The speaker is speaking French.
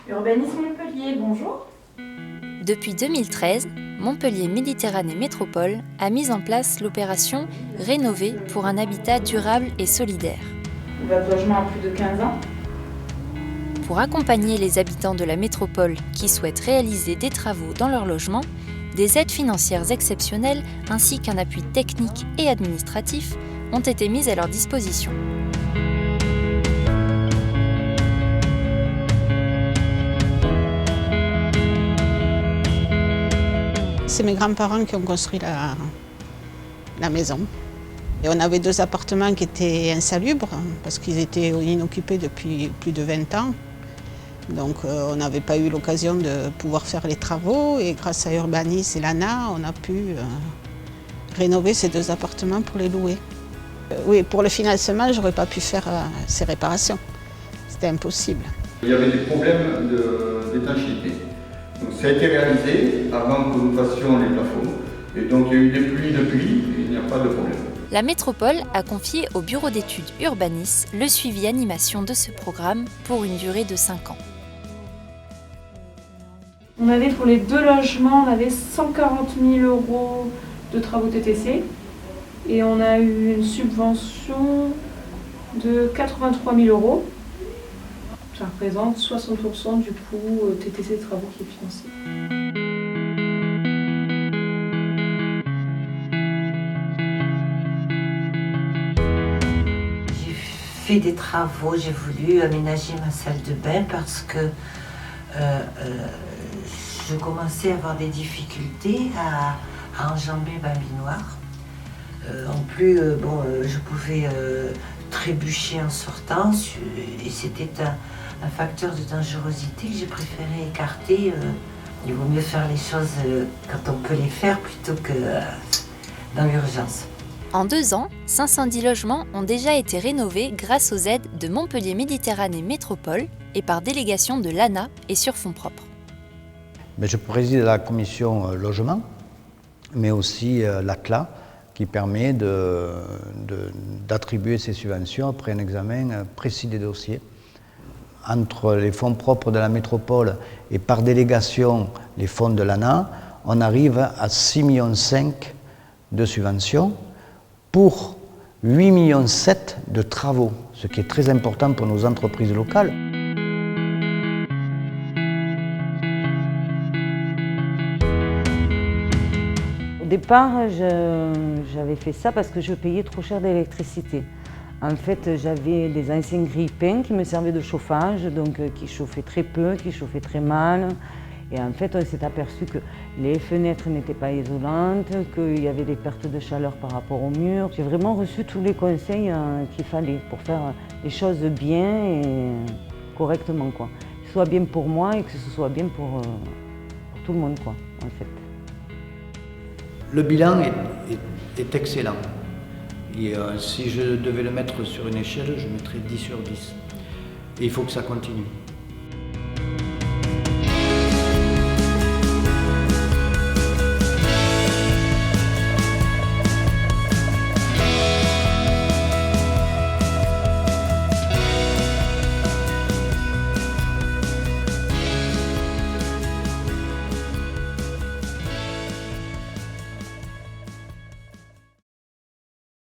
Urbanisme Montpellier, bonjour. Depuis 2013, Montpellier Méditerranée Métropole a mis en place l'opération Rénover pour un habitat durable et solidaire. Votre logement a plus de 15 ans. Pour accompagner les habitants de la métropole qui souhaitent réaliser des travaux dans leur logement, des aides financières exceptionnelles ainsi qu'un appui technique et administratif ont été mises à leur disposition. C'est mes grands-parents qui ont construit la maison. Et on avait 2 appartements qui étaient insalubres parce qu'ils étaient inoccupés depuis plus de 20 ans. Donc on n'avait pas eu l'occasion de pouvoir faire les travaux et grâce à Urbanis et l'ANA, on a pu rénover ces 2 appartements pour les louer. Oui, pour le financement, je n'aurais pas pu faire ces réparations. C'était impossible. Il y avait des problèmes d'étanchéité. Donc ça a été réalisé avant que nous fassions les plafonds. Et donc il y a eu des pluies depuis, et il n'y a pas de problème. La métropole a confié au bureau d'études Urbanis le suivi animation de ce programme pour une durée de 5 ans. On avait pour les 2 logements, on avait 140 000 € de travaux TTC et on a eu une subvention de 83 000 €. Ça représente 60% du coût TTC de travaux qui est financé. J'ai fait des travaux, j'ai voulu aménager ma salle de bain parce que je commençais à avoir des difficultés à enjamber ma baignoire. En plus, je pouvais trébucher en sortant et c'était un facteur de dangerosité que j'ai préféré écarter. Il vaut mieux faire les choses quand on peut les faire plutôt que dans l'urgence. En 2 ans, 510 logements ont déjà été rénovés grâce aux aides de Montpellier Méditerranée Métropole et par délégation de l'ANA et sur fonds propres. Je préside la commission logement, mais aussi l'ACLA, qui permet d'attribuer ces subventions après un examen précis des dossiers. Entre les fonds propres de la métropole et par délégation les fonds de l'ANA, on arrive à 6,5 millions de subventions pour 8,7 millions de travaux, ce qui est très important pour nos entreprises locales. Au départ, j'avais fait ça parce que je payais trop cher d'électricité. En fait, j'avais des anciens grille-pains qui me servaient de chauffage, donc qui chauffaient très peu, qui chauffaient très mal. Et en fait, on s'est aperçu que les fenêtres n'étaient pas isolantes, qu'il y avait des pertes de chaleur par rapport au mur. J'ai vraiment reçu tous les conseils qu'il fallait pour faire les choses bien et correctement, quoi. Que ce soit bien pour moi et que ce soit bien pour tout le monde, quoi, en fait. Le bilan est excellent. Et si je devais le mettre sur une échelle, je mettrais 10 sur 10. Et il faut que ça continue.